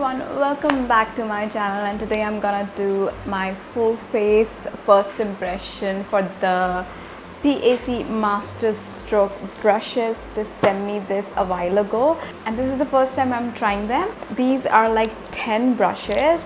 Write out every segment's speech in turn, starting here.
everyone, welcome back to my channel, and today I'm gonna do my full face first impression for the PAC Master Stroke brushes. They sent me this a while ago and this is the first time I'm trying them. These are like 10 brushes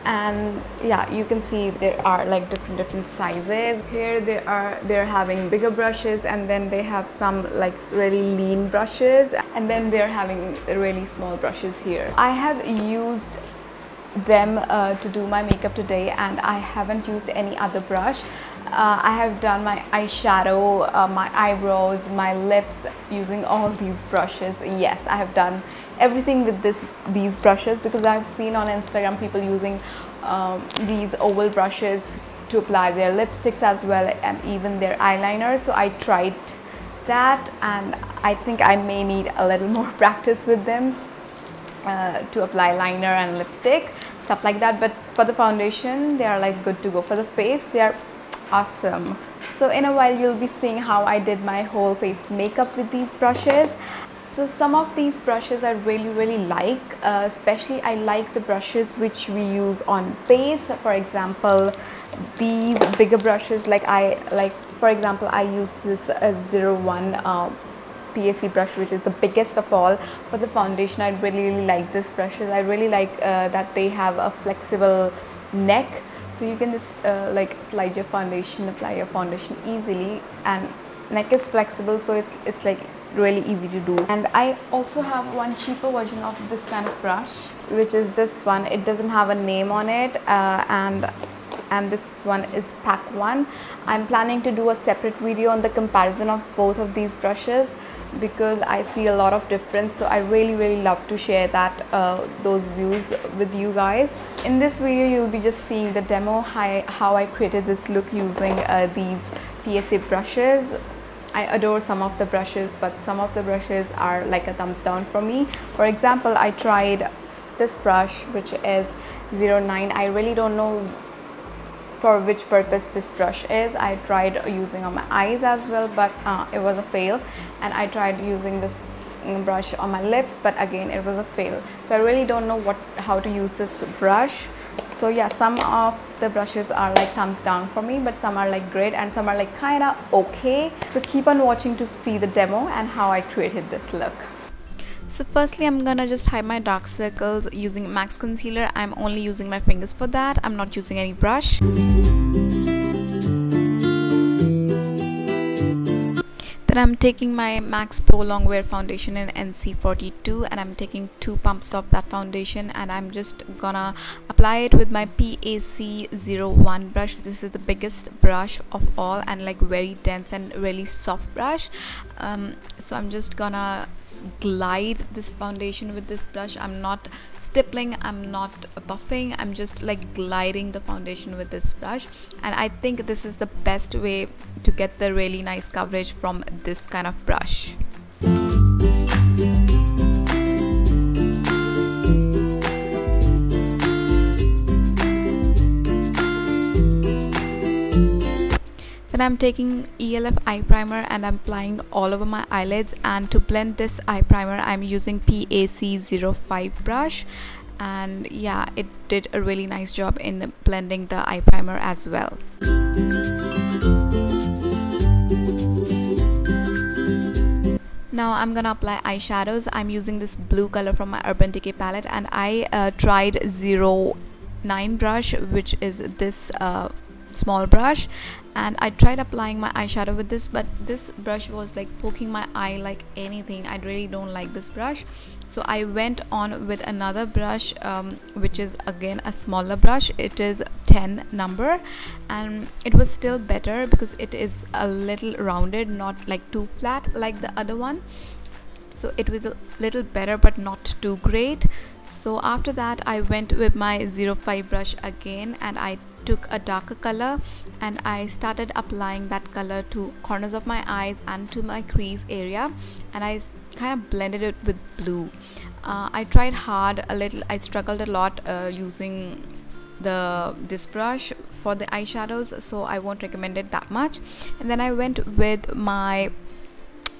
and yeah, you can see there are like different sizes. Here they're having bigger brushes, and then they have some like really lean brushes, and then they're having really small brushes here. I have used them to do my makeup today and I haven't used any other brush. I have done my eyeshadow, my eyebrows, my lips using all these brushes. Yes, I have done everything with these brushes because I've seen on Instagram people using these oval brushes to apply their lipsticks as well, and even their eyeliner. So I tried that and I think I may need a little more practice with them to apply liner and lipstick, stuff like that. But for the foundation they are like good to go. For the face they are awesome. So in a while you'll be seeing how I did my whole face makeup with these brushes. So some of these brushes I really like, especially I like the brushes which we use on face. For example, these bigger brushes, for example I used this 01 PAC brush, which is the biggest of all. For the foundation I really like this brushes. I really like that they have a flexible neck, so you can just like slide your foundation, apply your foundation easily, and neck is flexible, so it's like really easy to do. And I also have one cheaper version of this kind of brush, which is this one. It doesn't have a name on it, and this one is PAC 1. I'm planning to do a separate video on the comparison of both of these brushes because I see a lot of difference. So I really love to share that those views with you guys. In this video you'll be just seeing the demo, how I created this look using these PAC brushes. I adore some of the brushes, but some of the brushes are like a thumbs down for me. For example, I tried this brush, which is 09. I really don't know for which purpose this brush is. I tried using on my eyes as well, but it was a fail. And I tried using this brush on my lips, but again it was a fail. So I really don't know how to use this brush. So yeah, some of the brushes are like thumbs down for me, but some are like great and some are like kinda okay. So keep on watching to see the demo and how I created this look. So firstly I'm gonna just hide my dark circles using MAC's concealer. I'm only using my fingers for that. I'm not using any brush. Then I'm taking my MAC's Pro Longwear foundation in NC42 and I'm taking 2 pumps of that foundation and I'm just gonna apply it with my PAC 01 brush. This is the biggest brush of all and like very dense and really soft brush. So I'm just gonna glide this foundation with this brush. I'm not stippling, I'm not buffing, I'm just like gliding the foundation with this brush, and I think this is the best way to get the really nice coverage from this kind of brush. Then I'm taking ELF eye primer and I'm applying all over my eyelids, and to blend this eye primer I'm using PAC 05 brush, and yeah, it did a really nice job in blending the eye primer as well. Now I'm gonna apply eyeshadows. I'm using this blue color from my Urban Decay palette, and I tried 09 brush, which is this small brush, and I tried applying my eyeshadow with this, but this brush was like poking my eye like anything. I really don't like this brush, so I went on with another brush, which is again a smaller brush. It is 10 number, and it was still better because it is a little rounded, not like too flat like the other one. So it was a little better but not too great. So after that I went with my 05 brush again, and I took a darker color and I started applying that color to corners of my eyes and to my crease area, and I kind of blended it with blue. I tried hard a little. I struggled a lot using this brush for the eyeshadows, so I won't recommend it that much. And then I went with my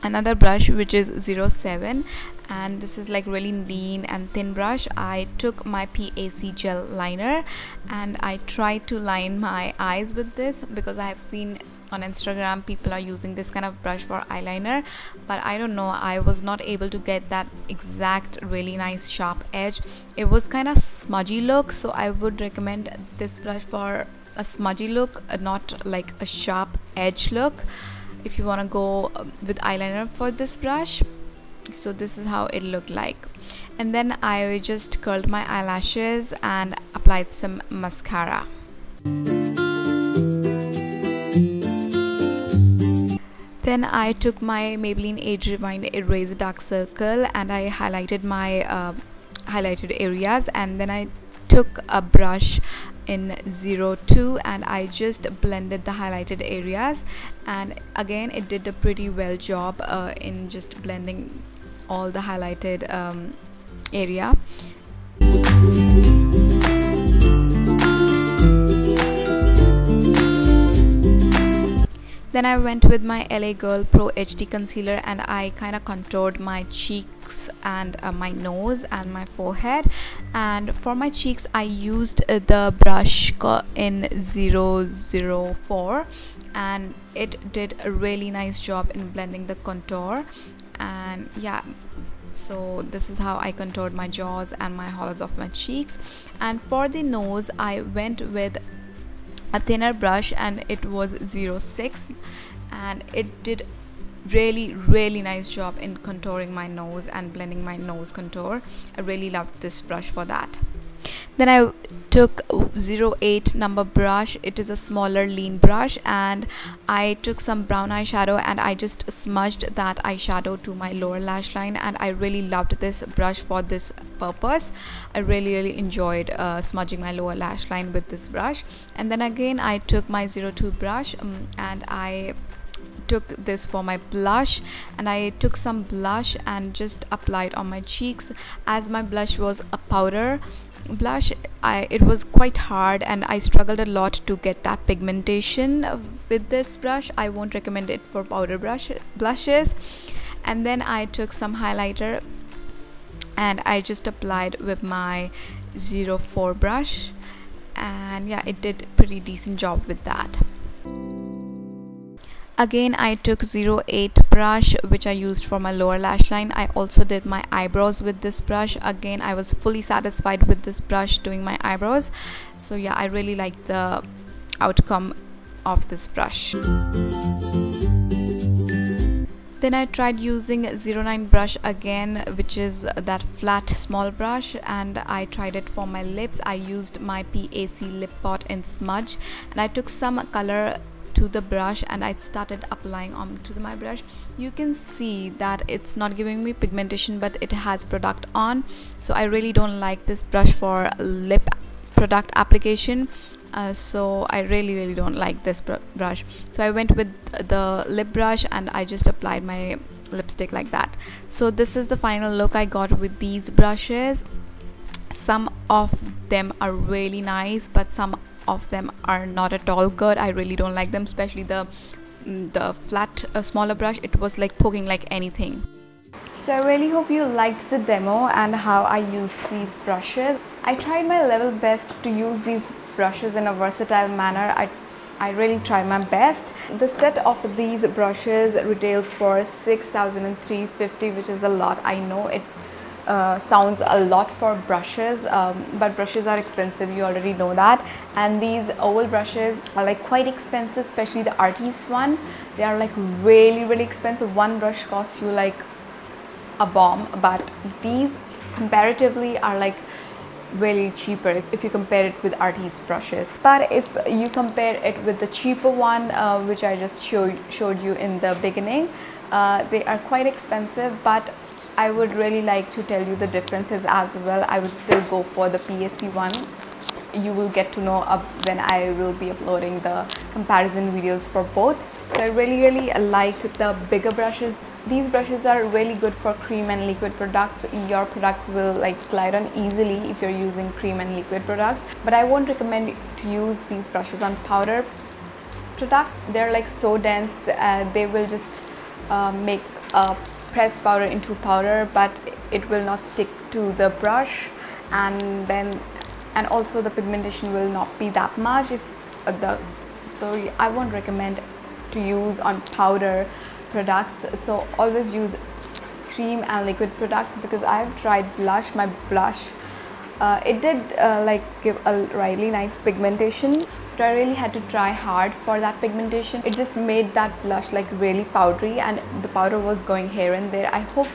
another brush which is 07, and this is like really lean and thin brush. I took my PAC gel liner and I tried to line my eyes with this, because I have seen on Instagram people are using this kind of brush for eyeliner, but I don't know, I was not able to get that exact really nice sharp edge. It was kind of smudgy look, so I would recommend this brush for a smudgy look, not like a sharp edge look, if you want to go with eyeliner for this brush. So this is how it looked like. And then I just curled my eyelashes and applied some mascara. Then I took my Maybelline Age Rewind Erase Dark Circle and I highlighted my highlighted areas, and then I took a brush in 02 and I just blended the highlighted areas, and again it did a pretty well job in just blending all the highlighted area. Then I went with my LA Girl Pro HD concealer and I kind of contoured my cheeks and my nose and my forehead. And for my cheeks I used the brush in 004 and it did a really nice job in blending the contour. And yeah, so this is how I contoured my jaws and my hollows of my cheeks. And for the nose I went with a thinner brush and it was 06, and it did really nice job in contouring my nose and blending my nose contour. I really loved this brush for that. Then I took 08 number brush. It is a smaller lean brush, and I took some brown eyeshadow and I just smudged that eyeshadow to my lower lash line, and I really loved this brush for this purpose. I really enjoyed smudging my lower lash line with this brush. And then again I took my 02 brush and I took this for my blush, and I took some blush and just applied on my cheeks. As my blush was a powder blush, it was quite hard and I struggled a lot to get that pigmentation with this brush. I won't recommend it for powder blushes. And then I took some highlighter and I just applied with my 04 brush, and yeah, it did pretty decent job with that. Again I took 08 brush which I used for my lower lash line. I also did my eyebrows with this brush. Again I was fully satisfied with this brush doing my eyebrows. So yeah, I really liked the outcome of this brush. Then I tried using 09 brush again, which is that flat small brush, and I tried it for my lips. I used my PAC lip pot in smudge, and I took some color to the brush and I started applying onto my brush. You can see that it's not giving me pigmentation, but it has product on, so I really don't like this brush for lip product application. So I really don't like this brush. So I went with the lip brush and I just applied my lipstick like that. So this is the final look I got with these brushes. Some of them are really nice, but some of them are not at all good. I really don't like them, especially the flat smaller brush. It was like poking like anything. So I really hope you liked the demo and how I used these brushes. I tried my level best to use these brushes in a versatile manner. I really tried my best. The set of these brushes retails for 6,350, which is a lot. I know it sounds a lot for brushes, but brushes are expensive, you already know that. And these oval brushes are like quite expensive, especially the artist one. They are like really expensive. One brush costs you like a bomb, but these comparatively are like really cheaper if you compare it with artist brushes. But if you compare it with the cheaper one, which I just showed you in the beginning, they are quite expensive, but I would really like to tell you the differences as well. I would still go for the PAC one. You will get to know when I will be uploading the comparison videos for both. So I really liked the bigger brushes. These brushes are really good for cream and liquid products. Your products will like glide on easily if you're using cream and liquid products, but I won't recommend to use these brushes on powder product. They're like so dense, they will just make pressed powder into powder, but it will not stick to the brush, and also the pigmentation will not be that much if so I won't recommend to use on powder products. So always use cream and liquid products, because I've tried blush. My blush, it did like give a really nice pigmentation, but I really had to try hard for that pigmentation. It just made that blush like really powdery, and the powder was going here and there. I hope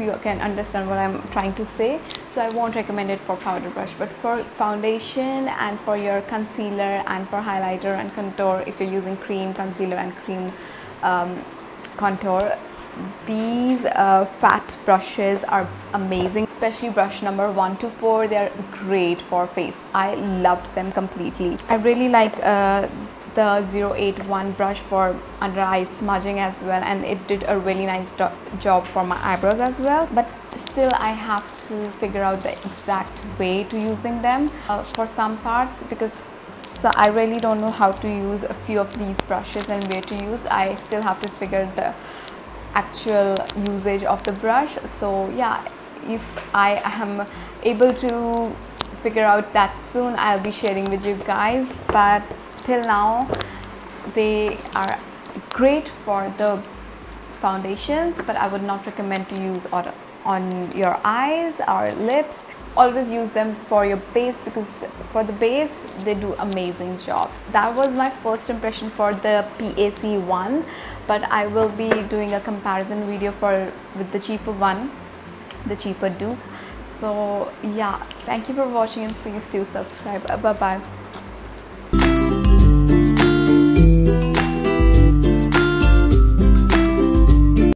you can understand what I'm trying to say. So I won't recommend it for powder brush, but for foundation and for your concealer and for highlighter and contour, if you're using cream concealer and cream contour, these fat brushes are amazing, especially brush number 1 to 4. They are great for face. I loved them completely. I really like the 081 brush for under eye smudging as well, and it did a really nice job for my eyebrows as well. But still I have to figure out the exact way to using them for some parts, because I really don't know how to use a few of these brushes and where to use. I still have to figure the actual usage of the brush. So yeah, if I am able to figure out that soon, I'll be sharing with you guys. But till now, they are great for the foundations, but I would not recommend to use on your eyes or lips. Always use them for your base, because for the base they do amazing job. That was my first impression for the PAC one, but I will be doing a comparison video with the cheaper one, the cheaper dupe. So yeah, thank you for watching, and please do subscribe. Bye bye.